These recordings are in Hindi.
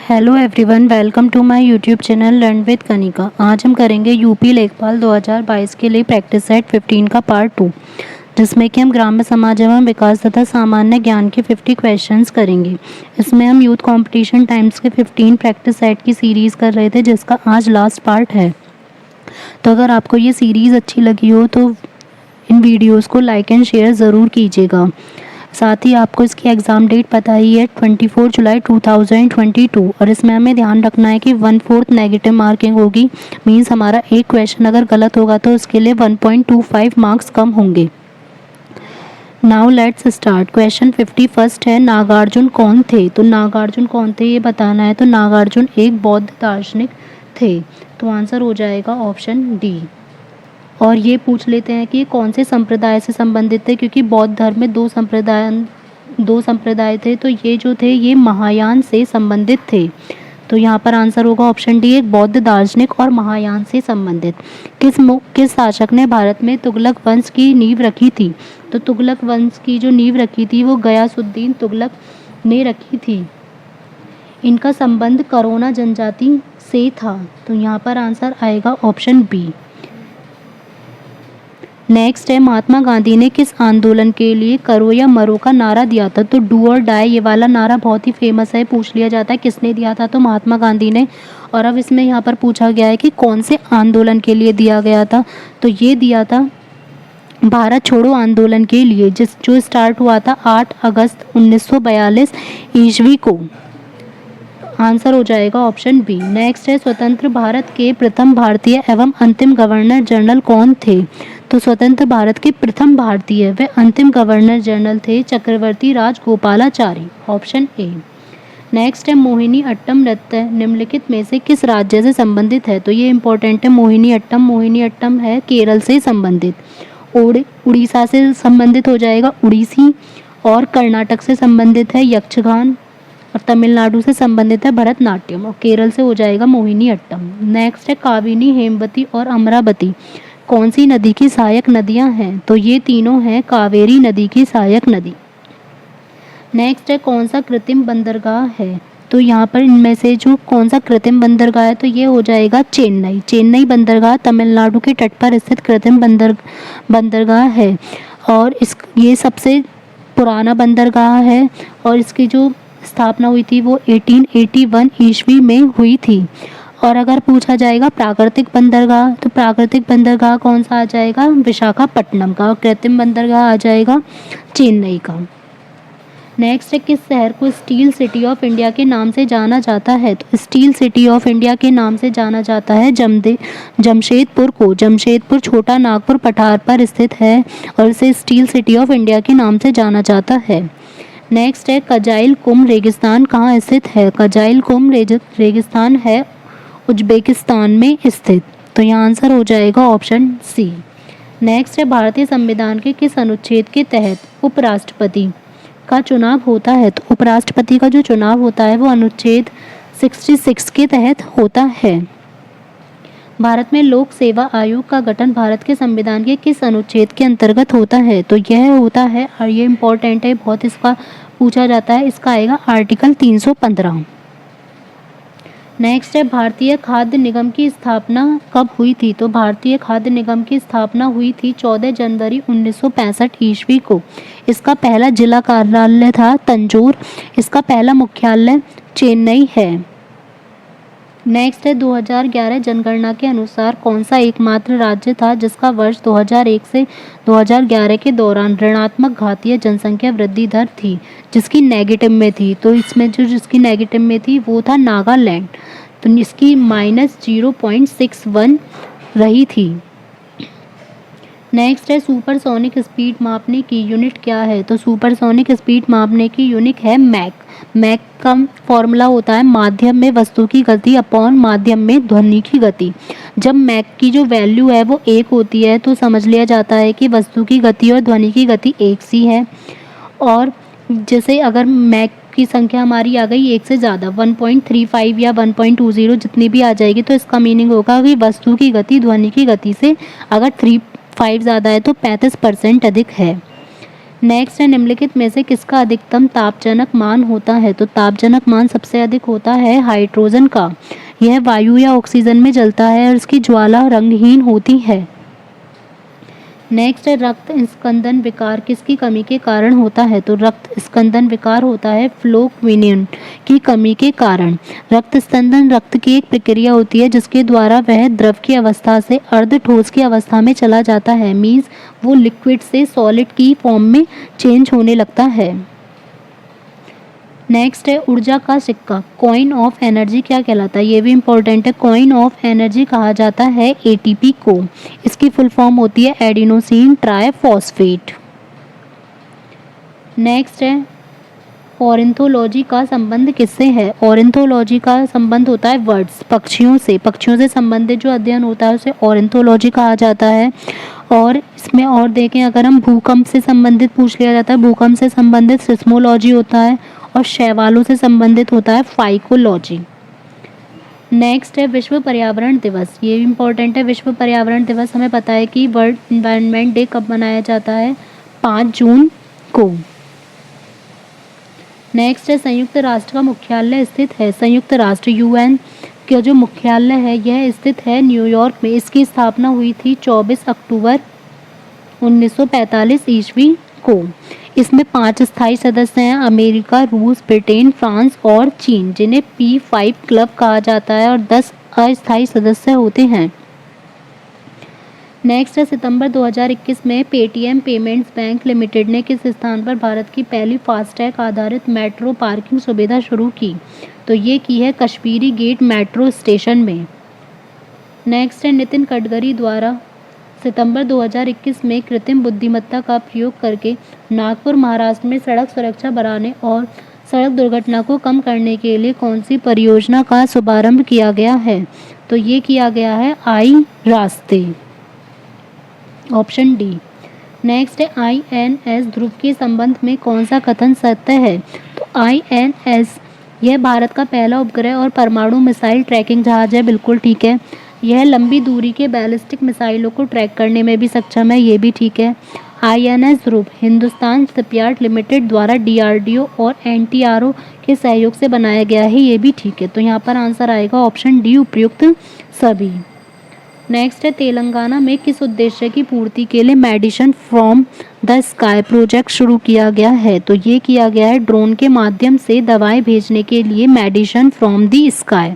Hello everyone, welcome to my YouTube channel learn with Kanika. आज हम करेंगे यूपी लेखपाल 2022 के लिए प्रैक्टिस सेट 15 का पार्ट 2, जिसमें कि हम ग्राम्य समाज एवं विकास तथा सामान्य ज्ञान के 50 क्वेश्चंस करेंगे। इसमें हम यूथ कंपटीशन टाइम्स के 15 प्रैक्टिस सेट की सीरीज़ कर रहे थे, जिसका आज लास्ट पार्ट है। तो अगर आपको ये सीरीज़ अच्छी लगी हो तो इन वीडियोज़ को लाइक एंड शेयर ज़रूर कीजिएगा। साथ ही आपको इसकी एग्ज़ाम डेट पता ही है 24 जुलाई 2022, और इसमें हमें ध्यान रखना है कि 1/4 नेगेटिव मार्किंग होगी। मीन्स हमारा एक क्वेश्चन अगर गलत होगा तो उसके लिए 1.25 मार्क्स कम होंगे। Now let's start. क्वेश्चन 51 है, नागार्जुन कौन थे? तो नागार्जुन कौन थे ये बताना है। तो नागार्जुन एक बौद्ध दार्शनिक थे। तो आंसर हो जाएगा ऑप्शन डी। और ये पूछ लेते हैं कि कौन से संप्रदाय से संबंधित थे, क्योंकि बौद्ध धर्म में दो संप्रदाय थे। तो ये जो थे ये महायान से संबंधित थे। तो यहाँ पर आंसर होगा ऑप्शन डी, एक बौद्ध दार्शनिक और महायान से संबंधित। किस शासक ने भारत में तुगलक वंश की नींव रखी थी? तो तुगलक वंश की जो नींव रखी थी वो गयासुद्दीन तुगलक ने रखी थी। इनका संबंध करोना जनजाति से था। तो यहाँ पर आंसर आएगा ऑप्शन बी। नेक्स्ट है, महात्मा गांधी ने किस आंदोलन के लिए करो या मरो का नारा दिया था? तो डू और डाई ये वाला नारा बहुत ही फेमस है, पूछ लिया जाता है किसने दिया था। तो महात्मा गांधी ने। और अब इसमें यहाँ पर पूछा गया है कि कौन से आंदोलन के लिए दिया गया था। तो ये दिया था भारत छोड़ो आंदोलन के लिए, जो स्टार्ट हुआ था 8 अगस्त 1942 ईस्वी को। आंसर हो जाएगा ऑप्शन बी। नेक्स्ट है, स्वतंत्र भारत के प्रथम भारतीय एवं अंतिम गवर्नर जनरल कौन थे? तो स्वतंत्र भारत के प्रथम भारतीय व अंतिम गवर्नर जनरल थे Chakravarti Rajagopalachari. Option A. Next है, मोहिनी अट्टम नृत्य निम्नलिखित में से किस राज्य से संबंधित है? तो ये इंपॉर्टेंट है। मोहिनी अट्टम है केरल से संबंधित। उड़ीसा से संबंधित हो जाएगा उड़ीसी, और कर्नाटक से संबंधित है यक्षगान, और तमिलनाडु से संबंधित है भरतनाट्यम, और केरल से हो जाएगा मोहिनी अट्टम। नेक्स्ट है, काबिनी, हेमवती और अमरावती कौन सी नदी की सहायक नदियां हैं? तो ये तीनों हैं कावेरी नदी की सहायक नदी। नेक्स्ट है, कौन सा कृत्रिम बंदरगाह है? तो यहाँ पर इनमें से जो कौन सा कृत्रिम बंदरगाह है तो ये हो जाएगा चेन्नई बंदरगाह तमिलनाडु के तट पर स्थित कृत्रिम बंदरगाह है, और ये सबसे पुराना बंदरगाह है, और इसकी जो स्थापना हुई थी वो 1881 ईस्वी में हुई थी। और अगर पूछा जाएगा प्राकृतिक बंदरगाह, तो प्राकृतिक बंदरगाह कौन सा आ जाएगा? विशाखापट्टनम का। और कृत्रिम बंदरगाह आ जाएगा चेन्नई का। नेक्स्ट है, किस शहर को स्टील सिटी ऑफ इंडिया के नाम से जाना जाता है? तो स्टील सिटी ऑफ इंडिया के नाम से जाना जाता है जमशेदपुर को। जमशेदपुर छोटा नागपुर पठार पर स्थित है, और इसे स्टील सिटी ऑफ इंडिया के नाम से जाना जाता है। नेक्स्ट है, कजाइल कुम रेगिस्तान कहाँ स्थित है? कजाइल कुम रेगिस्तान है उज्बेकिस्तान में स्थित। तो यहाँ आंसर हो जाएगा ऑप्शन सी। नेक्स्ट है, भारतीय संविधान के किस अनुच्छेद के तहत उपराष्ट्रपति का चुनाव होता है? तो उपराष्ट्रपति का जो चुनाव होता है वो अनुच्छेद 66 के तहत होता है। भारत में लोक सेवा आयोग का गठन भारत के संविधान के किस अनुच्छेद के अंतर्गत होता है? तो यह होता है, और ये इम्पोर्टेंट है, बहुत इसका पूछा जाता है, इसका आएगा आर्टिकल 315। नेक्स्ट है, भारतीय खाद्य निगम की स्थापना कब हुई थी? तो भारतीय खाद्य निगम की स्थापना हुई थी 14 जनवरी 1965 ईस्वी को। इसका पहला जिला कार्यालय था तंजौर। इसका पहला मुख्यालय चेन्नई है। नेक्स्ट है, 2011 जनगणना के अनुसार कौन सा एकमात्र राज्य था जिसका वर्ष 2001 से 2011 के दौरान ऋणात्मक घातीय जनसंख्या वृद्धि दर थी, जिसकी नेगेटिव में थी? तो इसमें जिसकी नेगेटिव में थी वो था नागालैंड। तो इसकी -0.61 रही थी। नेक्स्ट है, सुपरसोनिक स्पीड मापने की यूनिट क्या है? तो सुपरसोनिक स्पीड मापने की यूनिट है मैक। मैक का फॉर्मूला होता है माध्यम में वस्तु की गति अपॉन माध्यम में ध्वनि की गति। जब मैक की जो वैल्यू है वो 1 होती है तो समझ लिया जाता है कि वस्तु की गति और ध्वनि की गति एक सी है। और जैसे अगर मैक की संख्या हमारी आ गई 1 से ज़्यादा, 1.35 या 1.20 जितनी भी आ जाएगी, तो इसका मीनिंग होगा कि वस्तु की गति ध्वनि की गति से अगर 5 ज़्यादा है तो 35% अधिक है। नेक्स्ट है, निम्नलिखित में से किसका अधिकतम तापजनक मान होता है? तो तापजनक मान सबसे अधिक होता है हाइड्रोजन का। यह वायु या ऑक्सीजन में जलता है और इसकी ज्वाला रंगहीन होती है। नेक्स्ट है, रक्त स्कंदन विकार किसकी कमी के कारण होता है? तो रक्त स्कंदन विकार होता है फ्लोक्विनिन की कमी के कारण। रक्त स्कंदन रक्त की एक प्रक्रिया होती है जिसके द्वारा वह द्रव की अवस्था से अर्ध ठोस की अवस्था में चला जाता है। मीन्स वो लिक्विड से सॉलिड की फॉर्म में चेंज होने लगता है। नेक्स्ट है, ऊर्जा का सिक्का कॉइन ऑफ एनर्जी क्या कहलाता है? ये भी इंपॉर्टेंट है। कॉइन ऑफ एनर्जी कहा जाता है एटीपी को। इसकी फुल फॉर्म होती है एडिनोसिन ट्राइफॉस्फेट। नेक्स्ट है, ऑर्निथोलॉजी का संबंध किससे है? ऑर्निथोलॉजी का संबंध होता है बर्ड्स पक्षियों से। पक्षियों से संबंधित जो अध्ययन होता है उसे ऑर्निथोलॉजी कहा जाता है। और इसमें और देखें, अगर हम भूकंप से संबंधित पूछ लिया जाता है, भूकंप से संबंधित सिस्मोलॉजी होता है और शैवालों से संबंधित होता है फाइकोलॉजी। नेक्स्ट है, विश्व पर्यावरण दिवस। ये भी इम्पोर्टेंट है। विश्व पर्यावरण दिवस हमें पता है कि वर्ल्ड एनवायरनमेंट डे कब मनाया जाता है? 5 जून को। नेक्स्ट है, संयुक्त राष्ट्र का मुख्यालय स्थित है। संयुक्त राष्ट्र यूएन का जो मुख्यालय है यह स्थित है न्यूयॉर्क में। इसकी स्थापना हुई थी 24 अक्टूबर 1945 ईस्वी को। इसमें 5 स्थायी सदस्य हैं, अमेरिका, रूस, ब्रिटेन, फ्रांस और चीन, जिन्हें P5 क्लब कहा जाता है, और 10 अस्थायी सदस्य होते हैं। नेक्स्ट है, सितंबर 2021 में पेटीएम पेमेंट्स बैंक लिमिटेड ने किस स्थान पर भारत की पहली फास्टैग आधारित मेट्रो पार्किंग सुविधा शुरू की? तो ये की है कश्मीरी गेट मेट्रो स्टेशन में। नेक्स्ट है, नितिन गडकरी द्वारा सितंबर 2021 में कृत्रिम बुद्धिमत्ता का प्रयोग करके नागपुर महाराष्ट्र में सड़क सुरक्षा बढ़ाने और सड़क दुर्घटना को कम करने के लिए कौन सी परियोजना का शुभारंभ किया गया है? तो ये किया गया है आई रास्ते, ऑप्शन डी। नेक्स्ट है, INS ध्रुव के संबंध में कौन सा कथन सत्य है? तो INS यह भारत का पहला उपग्रह और परमाणु मिसाइल ट्रैकिंग जहाज है। बिल्कुल ठीक है। यह लंबी दूरी के बैलिस्टिक मिसाइलों को ट्रैक करने में भी सक्षम है। ये भी ठीक है। INS ध्रुव हिंदुस्तान शिपयार्ड लिमिटेड द्वारा DRDO और NTRO के सहयोग से बनाया गया है। ये भी ठीक है। तो यहाँ पर आंसर आएगा ऑप्शन डी, उपयुक्त सभी। नेक्स्ट है, तेलंगाना में किस उद्देश्य की पूर्ति के लिए medicine from the sky project शुरू किया गया है? तो ये किया गया है ड्रोन के माध्यम से दवाएं भेजने के लिए मेडिसिन फ्रॉम द स्काई।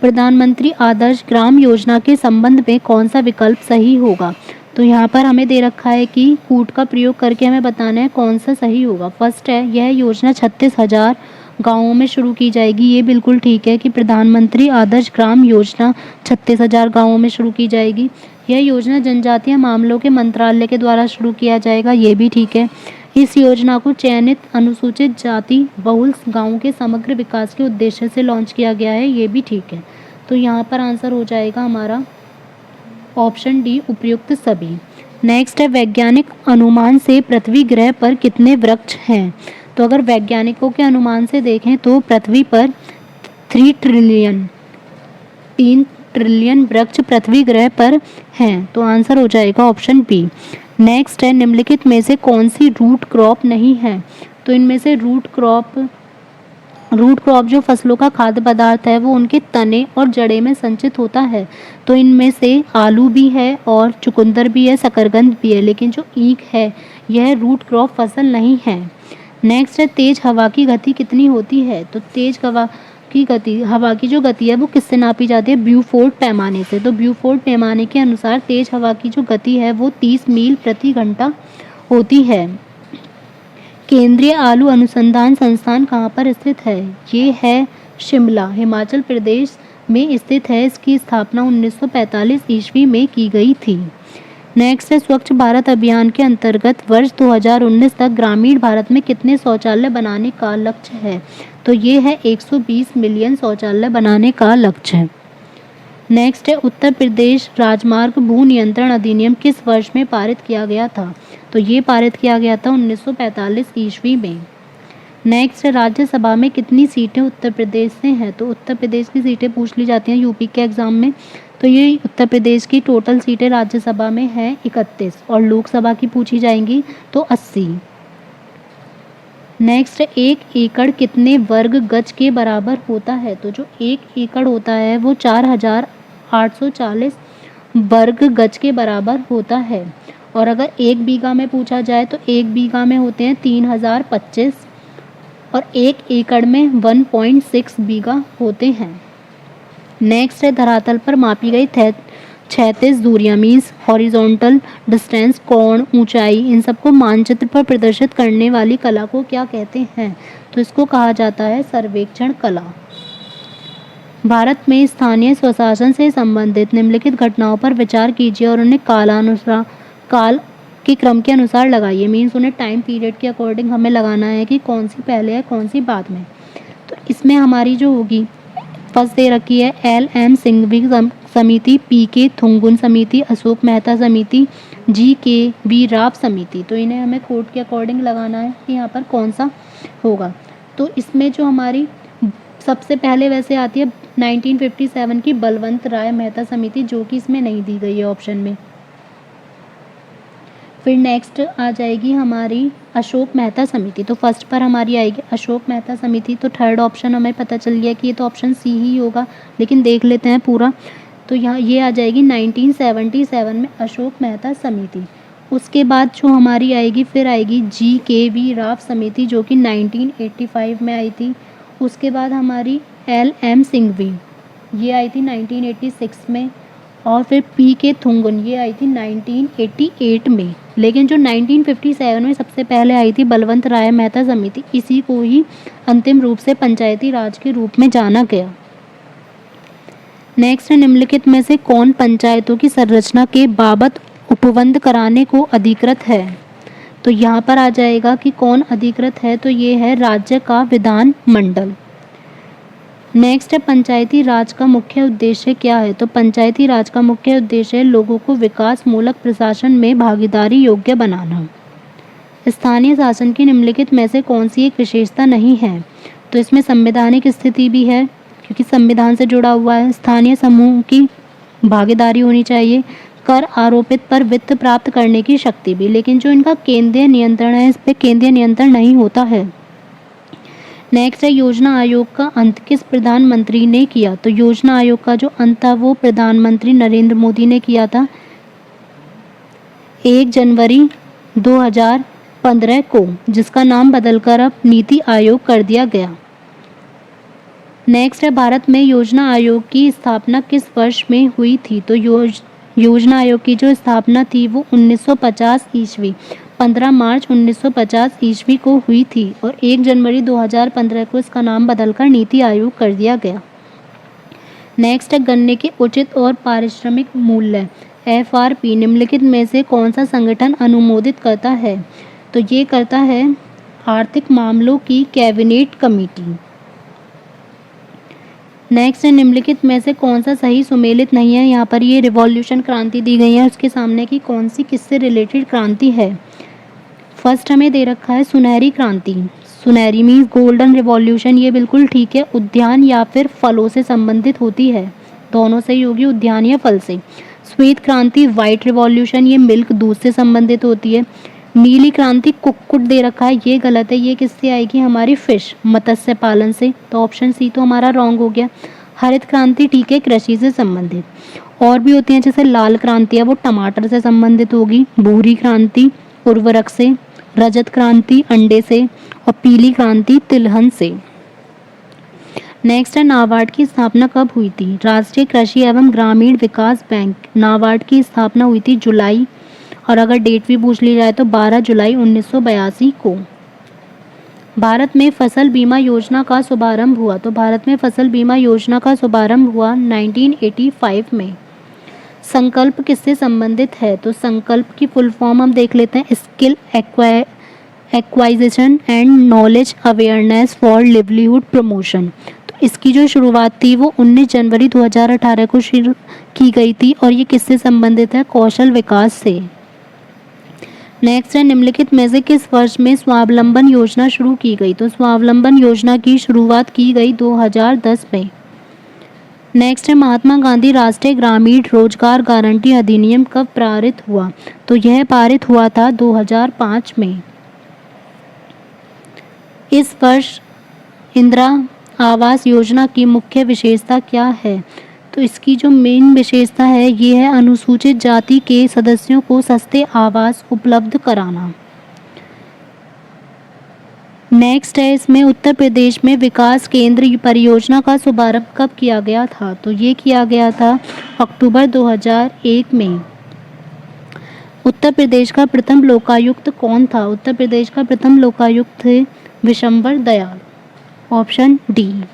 प्रधानमंत्री आदर्श ग्राम योजना के संबंध में कौन सा विकल्प सही होगा? तो यहाँ पर हमें दे रखा है कि कूट का प्रयोग करके हमें बताना है कौन सा सही होगा। फर्स्ट है, यह योजना 36,000 गाँवों में शुरू की जाएगी। ये बिल्कुल ठीक है कि प्रधानमंत्री आदर्श ग्राम योजना 36,000 गाँवों में शुरू की जाएगी। यह योजना जनजातीय मामलों के मंत्रालय के द्वारा शुरू किया जाएगा। ये भी ठीक है। इस योजना को चयनित अनुसूचित जाति बहुल गाँवों के समग्र विकास के उद्देश्य से लॉन्च किया गया है। ये भी ठीक है। तो यहाँ पर आंसर हो जाएगा हमारा ऑप्शन डी, उपयुक्त सभी। नेक्स्ट है, वैज्ञानिक अनुमान से पृथ्वी ग्रह पर कितने वृक्ष हैं? तो अगर वैज्ञानिकों के अनुमान से देखें तो पृथ्वी पर 3 ट्रिलियन वृक्ष पृथ्वी ग्रह पर हैं। तो आंसर हो जाएगा ऑप्शन बी। नेक्स्ट है, निम्नलिखित में से कौन सी रूट क्रॉप नहीं है? तो इनमें से रूट क्रॉप जो फसलों का खाद्य पदार्थ है वो उनके तने और जड़े में संचित होता है। तो इनमें से आलू भी है और चुकंदर भी है, शकरकंद भी है, लेकिन जो ईख है यह रूट क्रॉप फसल नहीं है। नेक्स्ट है, तेज हवा की गति कितनी होती है? तो तेज हवा की जो गति है वो किससे नापी जाती है? ब्यूफोर्ड पैमाने से। तो ब्यूफोर्ड पैमाने के अनुसार तेज हवा की जो गति है वो 30 मील प्रति घंटा होती है। केंद्रीय आलू अनुसंधान संस्थान कहाँ पर स्थित है? ये है शिमला, हिमाचल प्रदेश में स्थित है। इसकी स्थापना 1945 ईस्वी में की गई थी। नेक्स्ट है, स्वच्छ भारत अभियान के अंतर्गत वर्ष 2019 तक ग्रामीण भारत में कितने शौचालय बनाने का लक्ष्य है? तो ये है 120 मिलियन शौचालय बनाने का लक्ष्य है। नेक्स्ट है, उत्तर प्रदेश राजमार्ग भू नियंत्रण अधिनियम किस वर्ष में पारित किया गया था? तो ये पारित किया गया था 1945 ईस्वी में। नेक्स्ट, राज्यसभा में कितनी सीटें उत्तर प्रदेश से हैं? तो उत्तर प्रदेश की सीटें पूछ ली जाती हैं यूपी के एग्जाम में। तो ये उत्तर प्रदेश की टोटल सीटें राज्यसभा में हैं 31 और लोकसभा की पूछी जाएंगी तो 80। नेक्स्ट, 1 एकड़ कितने वर्ग गज के बराबर होता है? तो जो 1 एकड़ होता है वो 4840 वर्ग गज के बराबर होता है। और अगर 1 बीघा में पूछा जाए तो 1 बीघा में होते हैं 3025 और 1 एकड़ में 1.6 बीघा होते हैं। नेक्स्ट है, धरातल पर मापी गई 36 दूरियां मीन्स हॉरिजॉन्टल डिस्टेंस, कोण, ऊंचाई, इन सबको मानचित्र पर प्रदर्शित करने वाली कला को क्या कहते हैं? तो इसको कहा जाता है सर्वेक्षण कला। भारत में स्थानीय स्वशासन से संबंधित निम्नलिखित घटनाओं पर विचार कीजिए और उन्हें काल के क्रम के अनुसार लगाइए। मीन्स उन्हें टाइम पीरियड के अकॉर्डिंग हमें लगाना है कि कौन सी पहले है कौन सी बाद में। तो इसमें हमारी जो होगी फर्स्ट दे रखी है LM सिंघवी समिति, PK थुंगुन समिति, अशोक मेहता समिति, GKV राव समिति। तो इन्हें हमें कोड के अकॉर्डिंग लगाना है कि यहाँ पर कौन सा होगा। तो इसमें जो हमारी सबसे पहले वैसे आती है 1957 की बलवंत राय मेहता समिति, जो कि इसमें नहीं दी गई है ऑप्शन में। फिर नेक्स्ट आ जाएगी हमारी अशोक मेहता समिति। तो फर्स्ट पर हमारी आएगी अशोक मेहता समिति। तो थर्ड ऑप्शन हमें पता चल गया कि ये तो ऑप्शन सी ही होगा, लेकिन देख लेते हैं पूरा। तो यहाँ ये आ जाएगी 1977 में अशोक मेहता समिति। उसके बाद जो हमारी आएगी फिर आएगी GKV राव समिति, जो कि 1985 में आई थी। उसके बाद हमारी LM सिंघवी, ये आई थी 1986 में। और फिर PK थुंगुन, ये आई थी 1988 में। लेकिन जो 1957 में सबसे पहले आई थी बलवंत राय मेहता समिति, इसी को ही अंतिम रूप से पंचायती राज के रूप में जाना गया। नेक्स्ट, निम्नलिखित में से कौन पंचायतों की संरचना के बाबत उपबंध कराने को अधिकृत है? तो यहाँ पर आ जाएगा कि कौन अधिकृत है, तो ये है राज्य का विधान मंडल। नेक्स्ट है, पंचायती राज का मुख्य उद्देश्य क्या है? तो पंचायती राज का मुख्य उद्देश्य है लोगों को विकास मूलक प्रशासन में भागीदारी योग्य बनाना। स्थानीय शासन की निम्नलिखित में से कौन सी एक विशेषता नहीं है? तो इसमें संवैधानिक स्थिति भी है क्योंकि संविधान से जुड़ा हुआ है। स्थानीय समूह की भागीदारी होनी चाहिए, कर आरोपित पर वित्त प्राप्त करने की शक्ति भी, लेकिन जो इनका केंद्रीय नियंत्रण है इस पर केंद्रीय नियंत्रण नहीं होता है। नेक्स्ट है, योजना आयोग का अंत किस प्रधानमंत्री ने किया? तो योजना आयोग का जो अंत था वो प्रधानमंत्री नरेंद्र मोदी ने किया था 1 जनवरी 2015 को, जिसका नाम बदलकर अब नीति आयोग कर दिया गया। नेक्स्ट है, भारत में योजना आयोग की स्थापना किस वर्ष में हुई थी? तो योजना आयोग की जो स्थापना थी वो 1950 ईस्वी 15 मार्च 1950 ईस्वी को हुई थी और 1 जनवरी 2015 को इसका नाम बदलकर नीति आयोग कर दिया गया। नेक्स्ट है, गन्ने के उचित और पारिश्रमिक मूल्य FRP निम्नलिखित में से कौन सा संगठन अनुमोदित करता है? तो ये करता है आर्थिक मामलों की कैबिनेट कमेटी। नेक्स्ट है, निम्नलिखित में से कौन सा सही सुमेलित नहीं है? यहाँ पर ये रिवॉल्यूशन क्रांति दी गई है, उसके सामने की कौन सी किससे रिलेटेड क्रांति है? फर्स्ट हमें दे रखा है सुनहरी क्रांति। सुनहरी मीन्स गोल्डन रिवॉल्यूशन, ये बिल्कुल ठीक है। उद्यान या फिर फलों से संबंधित होती है, दोनों से ही होगी, उद्यान या फल से। श्वेत क्रांति वाइट रिवॉल्यूशन, ये मिल्क दूध से संबंधित होती है। नीली क्रांति कुक्कुट दे रखा है, ये गलत है, ये किससे आएगी? हमारी फिश मत्स्य पालन से, तो ऑप्शन सी तो हमारा रॉन्ग हो गया। हरित क्रांति ठीक है, कृषि से संबंधित। और भी होती हैं जैसे लाल क्रांति है वो टमाटर से संबंधित होगी, भूरी क्रांति उर्वरक से, रजत क्रांति अंडे से और पीली क्रांति तिलहन से। नेक्स्ट है, नाबार्ड की स्थापना कब हुई थी? राष्ट्रीय कृषि एवं ग्रामीण विकास बैंक, नाबार्ड की स्थापना हुई थी जुलाई, और अगर डेट भी पूछ ली जाए तो 12 जुलाई 1982 को। भारत में फसल बीमा योजना का शुभारंभ हुआ, तो भारत में फसल बीमा योजना का शुभारंभ हुआ 1985 में। संकल्प किससे संबंधित है? तो संकल्प की फुल फॉर्म हम देख लेते हैं, skill एक्वाइजिशन and knowledge awareness for livelihood promotion. तो इसकी जो शुरुआत थी वो 19 जनवरी 2018 को शुरू की गई थी और ये किससे संबंधित है? कौशल विकास से। नेक्स्ट है, निम्नलिखित में से किस वर्ष में स्वावलंबन योजना शुरू की गई? तो स्वावलंबन योजना की शुरुआत की गई 2010 में। नेक्स्ट है महात्मा गांधी राष्ट्रीय ग्रामीण रोजगार गारंटी अधिनियम कब पारित हुआ? तो यह पारित हुआ था 2005 में। इस वर्ष इंदिरा आवास योजना की मुख्य विशेषता क्या है? तो इसकी जो मेन विशेषता है ये है अनुसूचित जाति के सदस्यों को सस्ते आवास उपलब्ध कराना। नेक्स्ट है इसमें उत्तर प्रदेश में विकास केंद्र परियोजना का शुभारंभ कब किया गया था? तो ये किया गया था अक्टूबर 2001 में। उत्तर प्रदेश का प्रथम लोकायुक्त कौन था? उत्तर प्रदेश का प्रथम लोकायुक्त थे विशंबर दयाल। Option D.